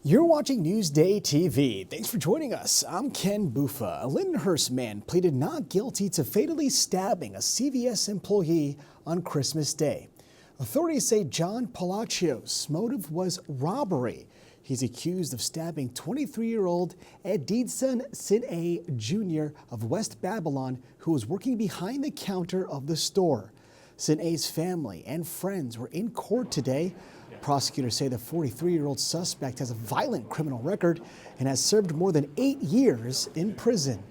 You're watching Newsday TV. Thanks for joining us. I'm Ken Bufa. A Lindenhurst man pleaded not guilty to fatally stabbing a CVS employee on Christmas Day. Authorities say John Palacios' motive was robbery. He's accused of stabbing 23-year-old Edidson Sin-A Jr. of West Babylon, who was working behind the counter of the store. Sin-A's family and friends were in court today. Prosecutors say the 43-year-old suspect has a violent criminal record and has served more than 8 years in prison.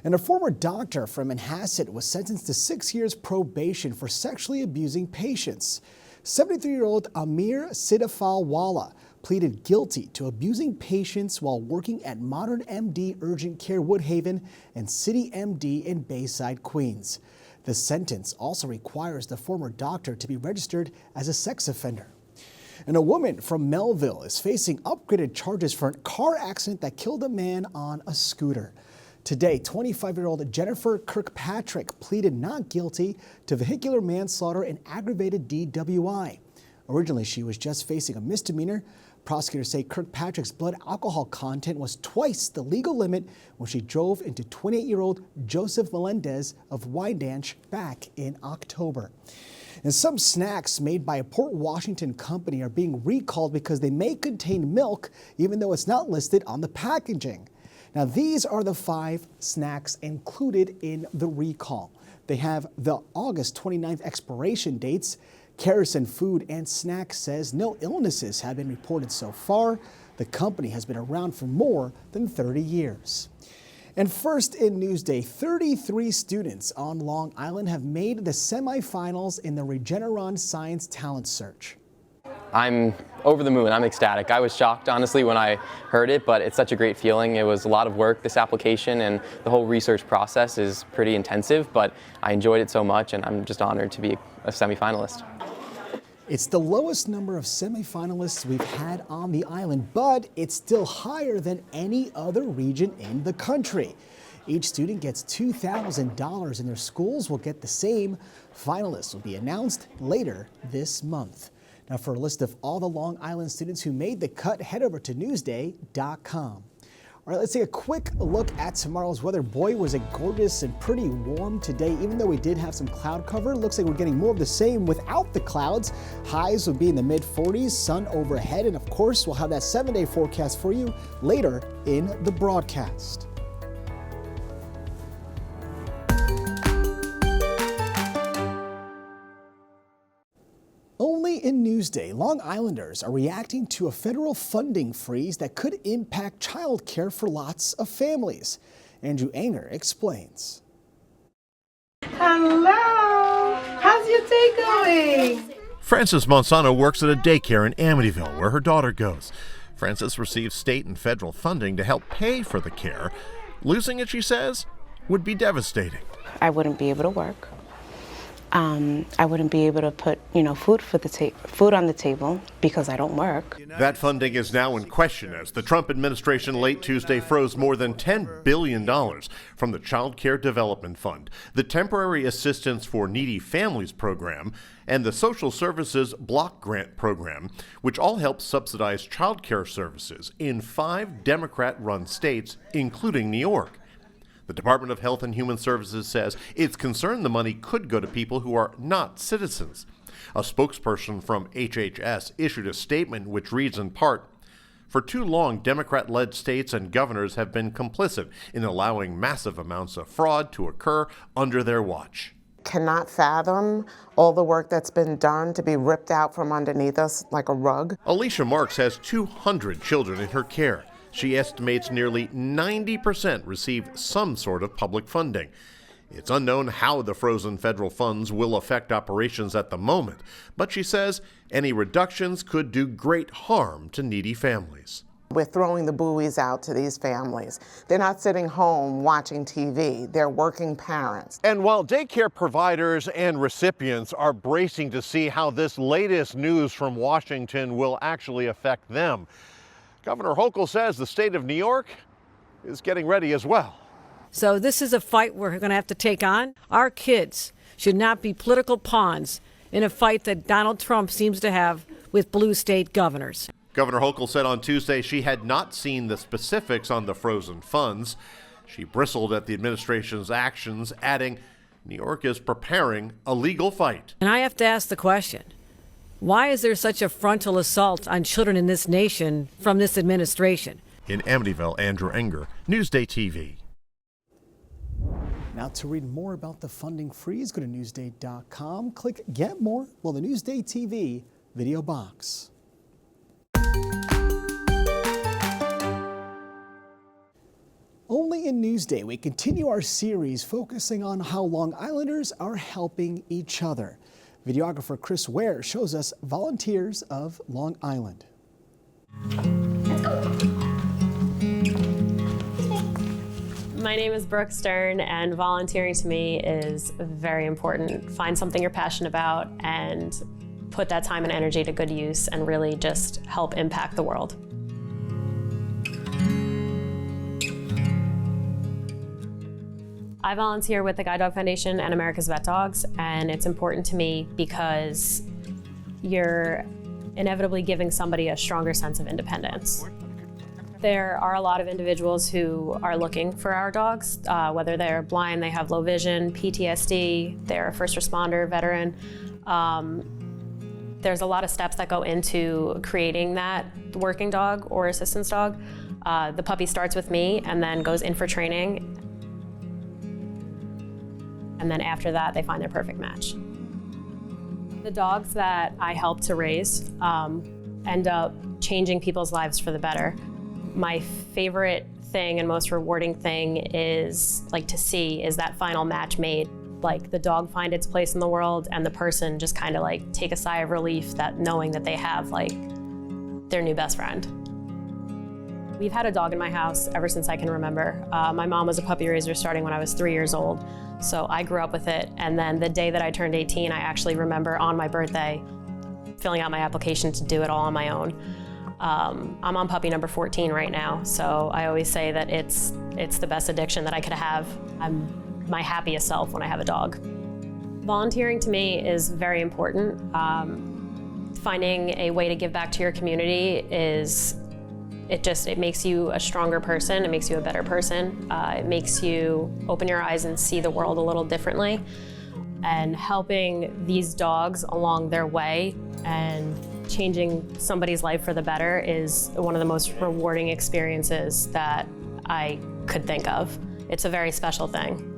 And a former doctor from Manhasset was sentenced to 6 years probation for sexually abusing patients. 73-year-old Amir Sidafalwala pleaded guilty to abusing patients while working at Modern MD Urgent Care Woodhaven and City MD in Bayside, Queens. The sentence also requires the former doctor to be registered as a sex offender. And a woman from Melville is facing upgraded charges for a car accident that killed a man on a scooter. Today, 25-year-old Jennifer Kirkpatrick pleaded not guilty to vehicular manslaughter and aggravated DWI. Originally, she was just facing a misdemeanor. Prosecutors say Kirkpatrick's blood alcohol content was twice the legal limit when she drove into 28-year-old Joseph Melendez of Wyandanch back in October. And some snacks made by a Port Washington company are being recalled because they may contain milk, even though it's not listed on the packaging. Now, these are the 5 snacks included in the recall. They have the August 29th expiration dates. Kerrison Food and Snacks says no illnesses have been reported so far. The company has been around for more than 30 years. And first in Newsday, 33 students on Long Island have made the semifinals in the Regeneron Science Talent Search. I'm over the moon. I'm ecstatic. I was shocked, honestly, when I heard it, but it's such a great feeling. It was a lot of work, this application, and the whole research process is pretty intensive, but I enjoyed it so much, and I'm just honored to be a semifinalist. It's the lowest number of semifinalists we've had on the island, but it's still higher than any other region in the country. Each student gets $2,000 and their schools will get the same. Finalists will be announced later this month. Now, for a list of all the Long Island students who made the cut, head over to Newsday.com. All right, let's take a quick look at tomorrow's weather. Boy, was it gorgeous and pretty warm today. Even though we did have some cloud cover, it looks like we're getting more of the same without the clouds. Highs will be in the mid-40s, sun overhead, and of course, we'll have that 7-day forecast for you later in the broadcast. Only in Newsday, Long Islanders are reacting to a federal funding freeze that could impact childcare for lots of families. Andrew Anger explains. Hello, how's your day going? Frances Monsanto works at a daycare in Amityville where her daughter goes. Frances receives state and federal funding to help pay for the care. Losing it, she says, would be devastating. I wouldn't be able to work. I wouldn't be able to put, food on the table because I don't work. That funding is now in question as the Trump administration late Tuesday froze more than $10 billion from the Child Care Development Fund, the Temporary Assistance for Needy Families program, and the Social Services Block Grant program, which all help subsidize child care services in 5 Democrat-run states, including New York. The Department of Health and Human Services says it's concerned the money could go to people who are not citizens. A spokesperson from HHS issued a statement which reads in part, "For too long, Democrat-led states and governors have been complicit in allowing massive amounts of fraud to occur under their watch." Cannot fathom all the work that's been done to be ripped out from underneath us like a rug. Alicia Marks has 200 children in her care. She estimates nearly 90% receive some sort of public funding. It's unknown how the frozen federal funds will affect operations at the moment, but she says any reductions could do great harm to needy families. We're throwing the buoys out to these families. They're not sitting home watching TV. They're working parents. And while daycare providers and recipients are bracing to see how this latest news from Washington will actually affect them, Governor Hochul says the state of New York is getting ready as well. So this is a fight we're going to have to take on. Our kids should not be political pawns in a fight that Donald Trump seems to have with blue state governors. Governor Hochul said on Tuesday she had not seen the specifics on the frozen funds. She bristled at the administration's actions, adding, New York is preparing a legal fight. And I have to ask the question, why is there such a frontal assault on children in this nation from this administration? In Amityville, Andrew Enger, Newsday TV. Now to read more about the funding freeze, go to Newsday.com, click Get More, well, the Newsday TV video box. Only in Newsday, we continue our series focusing on how Long Islanders are helping each other. Videographer Chris Ware shows us volunteers of Long Island. My name is Brooke Stern, and volunteering to me is very important. Find something you're passionate about and put that time and energy to good use and really just help impact the world. I volunteer with the Guide Dog Foundation and America's Vetdogs, and it's important to me because you're inevitably giving somebody a stronger sense of independence. There are a lot of individuals who are looking for our dogs, whether they're blind, they have low vision, PTSD, they're a first responder, veteran. There's a lot of steps that go into creating that working dog or assistance dog. The puppy starts with me and then goes in for training. And then after that, they find their perfect match. The dogs that I help to raise end up changing people's lives for the better. My favorite thing and most rewarding thing is to see is that final match made. Like the dog find its place in the world and the person just kind of take a sigh of relief that knowing that they have their new best friend. We've had a dog in my house ever since I can remember. My mom was a puppy raiser starting when I was 3 years old. So I grew up with it, and then the day that I turned 18, I actually remember on my birthday filling out my application to do it all on my own. I'm on puppy number 14 right now, so I always say that it's the best addiction that I could have. I'm my happiest self when I have a dog. Volunteering to me is very important. Finding a way to give back to your community it makes you a stronger person, it makes you a better person, it makes you open your eyes and see the world a little differently. And helping these dogs along their way and changing somebody's life for the better is one of the most rewarding experiences that I could think of. It's a very special thing.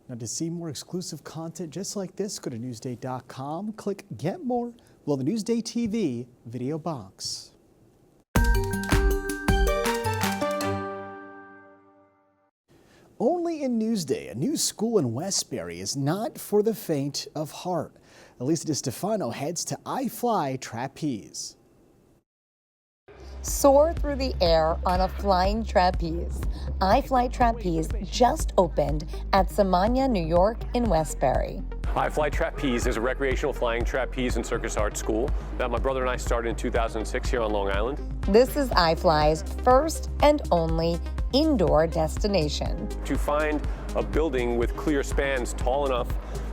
Now to see more exclusive content just like this, go to Newsday.com, click Get More, below the Newsday TV video box. Only in Newsday, a new school in Westbury is not for the faint of heart. Elisa DiStefano heads to iFly Trapeze. Soar through the air on a flying trapeze. iFly Trapeze just opened at Samania, New York in Westbury. iFly Trapeze is a recreational flying trapeze and circus art school that my brother and I started in 2006 here on Long Island. This is iFly's first and only indoor destination. To find a building with clear spans tall enough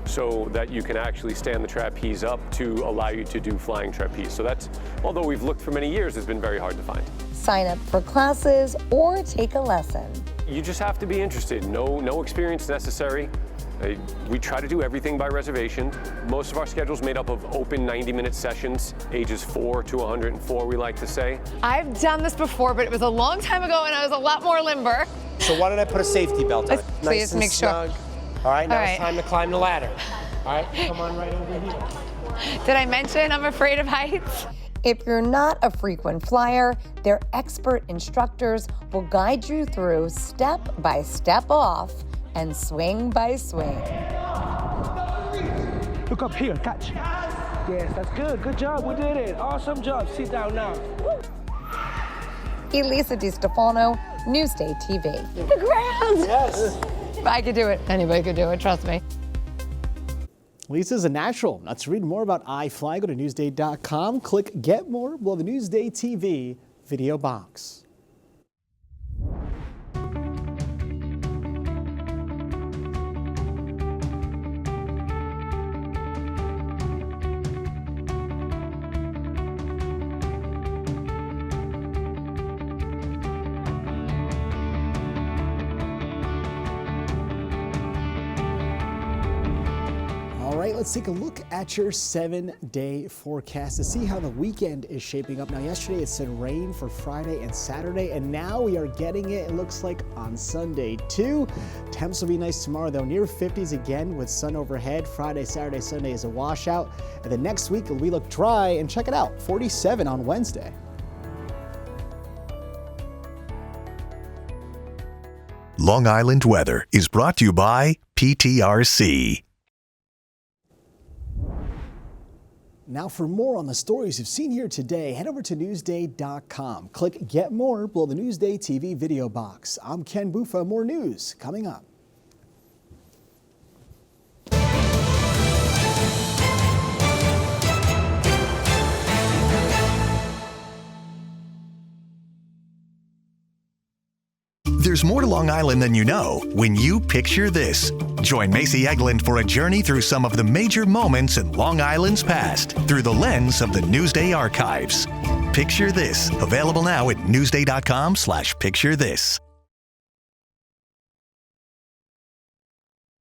so that you can actually stand the trapeze up to allow you to do flying trapeze. So that's, although we've looked for many years, it's been very hard to find. Sign up for classes or take a lesson. You just have to be interested. No experience necessary. We try to do everything by reservation. Most of our schedule is made up of open 90-minute sessions, ages 4 to 104, we like to say. I've done this before, but it was a long time ago and I was a lot more limber. So why don't I put a safety belt on? Please Nice and make sure. snug. All right, now All right. it's time to climb the ladder. All right, come on right over here. Did I mention I'm afraid of heights? If you're not a frequent flyer, their expert instructors will guide you through step by step off and swing by swing. Look up here, catch. Yes, that's good. Good job, we did it. Awesome job. Sit down now. Elisa DiStefano, Newsday TV. The ground! Yes. I could do it. Anybody could do it, trust me. Lisa's a natural. Now to read more about iFly, go to Newsday.com, click Get More, below the Newsday TV video box. let's take a look at your 7-day forecast to see how the weekend is shaping up. Now, yesterday it said rain for Friday and Saturday, and now we are getting it looks like on Sunday too. Temps will be nice tomorrow though, near 50s again with sun overhead. Friday, Saturday, Sunday is a washout. And then next week we look dry, and check it out, 47 on Wednesday. Long Island weather is brought to you by PTRC. Now for more on the stories you've seen here today, head over to Newsday.com. Click Get More below the Newsday TV video box. I'm Ken Buffa. More news coming up. There's more to Long Island than you know when you picture this. Join Macy Eglin for a journey through some of the major moments in Long Island's past through the lens of the Newsday archives. Picture This, available now at Newsday.com/picture this.